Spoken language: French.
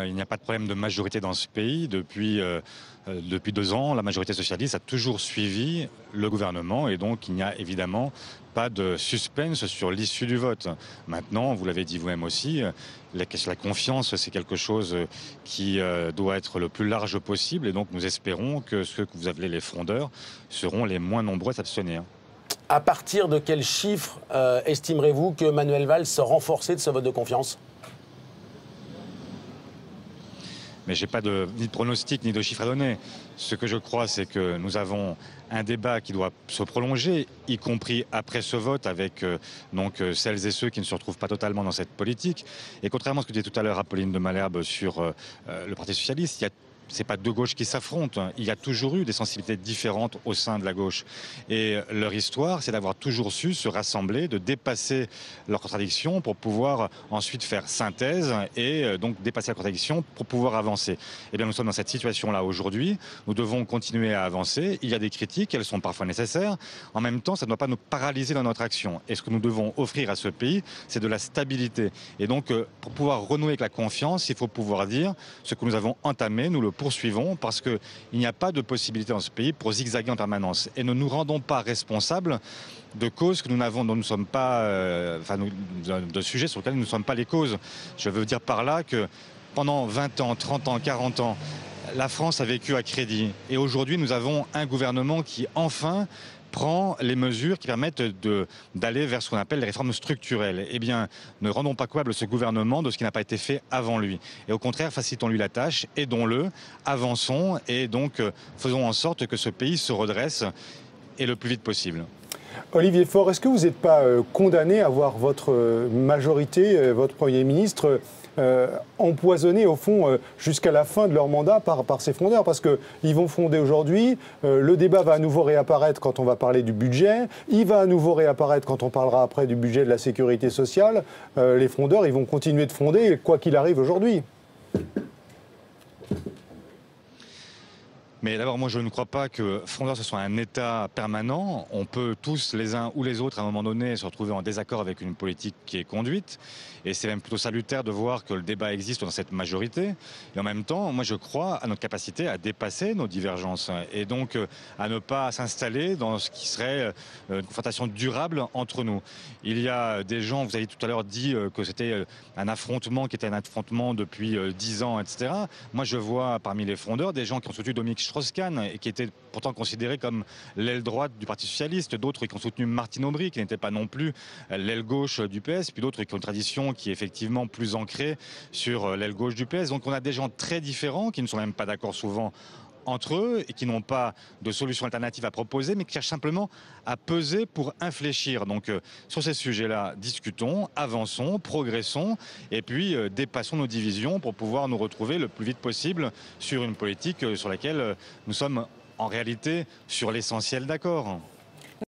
Il n'y a pas de problème de majorité dans ce pays. Depuis 2 ans, la majorité socialiste a toujours suivi le gouvernement et donc il n'y a évidemment pas de suspense sur l'issue du vote. Maintenant, vous l'avez dit vous-même aussi, la confiance, c'est quelque chose qui doit être le plus large possible et donc nous espérons que ceux que vous appelez les frondeurs seront les moins nombreux à s'abstenir. À partir de quel chiffre estimerez-vous que Manuel Valls sera renforcé de ce vote de confiance ? Mais je n'ai pas ni de pronostic ni de chiffre à donner. Ce que je crois, c'est que nous avons un débat qui doit se prolonger, y compris après ce vote, avec celles et ceux qui ne se retrouvent pas totalement dans cette politique. Et contrairement à ce que disait tout à l'heure Apolline de Malherbe sur le Parti socialiste, c'est pas deux gauches qui s'affrontent. Il y a toujours eu des sensibilités différentes au sein de la gauche. Et leur histoire, c'est d'avoir toujours su se rassembler, de dépasser leurs contradictions pour pouvoir ensuite faire synthèse et donc dépasser la contradiction pour pouvoir avancer. Eh bien, nous sommes dans cette situation-là aujourd'hui. Nous devons continuer à avancer. Il y a des critiques, elles sont parfois nécessaires. En même temps, ça ne doit pas nous paralyser dans notre action. Et ce que nous devons offrir à ce pays, c'est de la stabilité. Et donc, pour pouvoir renouer avec la confiance, il faut pouvoir dire ce que nous avons entamé, nous le poursuivons parce qu'il n'y a pas de possibilité dans ce pays pour zigzaguer en permanence. Et ne nous rendons pas responsables de causes que dont nous ne sommes pas, de sujets sur lesquels nous ne sommes pas les causes. Je veux dire par là que pendant 20 ans, 30 ans, 40 ans, la France a vécu à crédit. Et aujourd'hui, nous avons un gouvernement qui, enfin, prend les mesures qui permettent d'aller vers ce qu'on appelle les réformes structurelles. Eh bien, ne rendons pas coupable ce gouvernement de ce qui n'a pas été fait avant lui. Et au contraire, facilitons-lui la tâche, aidons-le, avançons et donc faisons en sorte que ce pays se redresse et le plus vite possible. Olivier Faure, est-ce que vous n'êtes pas condamné à voir votre majorité, votre Premier ministre, empoisonnés au fond jusqu'à la fin de leur mandat par ces frondeurs, parce qu'ils vont fronder aujourd'hui, le débat va à nouveau réapparaître quand on va parler du budget, il va à nouveau réapparaître quand on parlera après du budget de la sécurité sociale. Les frondeurs, ils vont continuer de fronder quoi qu'il arrive aujourd'hui. Mais d'abord, moi, je ne crois pas que frondeur, ce soit un état permanent. On peut tous, les uns ou les autres, à un moment donné, se retrouver en désaccord avec une politique qui est conduite. Et c'est même plutôt salutaire de voir que le débat existe dans cette majorité. Et en même temps, moi, je crois à notre capacité à dépasser nos divergences. Et donc, à ne pas s'installer dans ce qui serait une confrontation durable entre nous. Il y a des gens, vous avez tout à l'heure dit que c'était un affrontement qui était un affrontement depuis 10 ans, etc. Moi, je vois parmi les frondeurs des gens qui ont soutenu Dominique Strauss-Kahn et qui était pourtant considéré comme l'aile droite du Parti socialiste, d'autres qui ont soutenu Martine Aubry, qui n'était pas non plus l'aile gauche du PS, puis d'autres qui ont une tradition qui est effectivement plus ancrée sur l'aile gauche du PS. Donc on a des gens très différents qui ne sont même pas d'accord souvent entre eux et qui n'ont pas de solution alternative à proposer, mais qui cherchent simplement à peser pour infléchir. Donc sur ces sujets-là, discutons, avançons, progressons et puis dépassons nos divisions pour pouvoir nous retrouver le plus vite possible sur une politique sur laquelle nous sommes en réalité sur l'essentiel d'accord.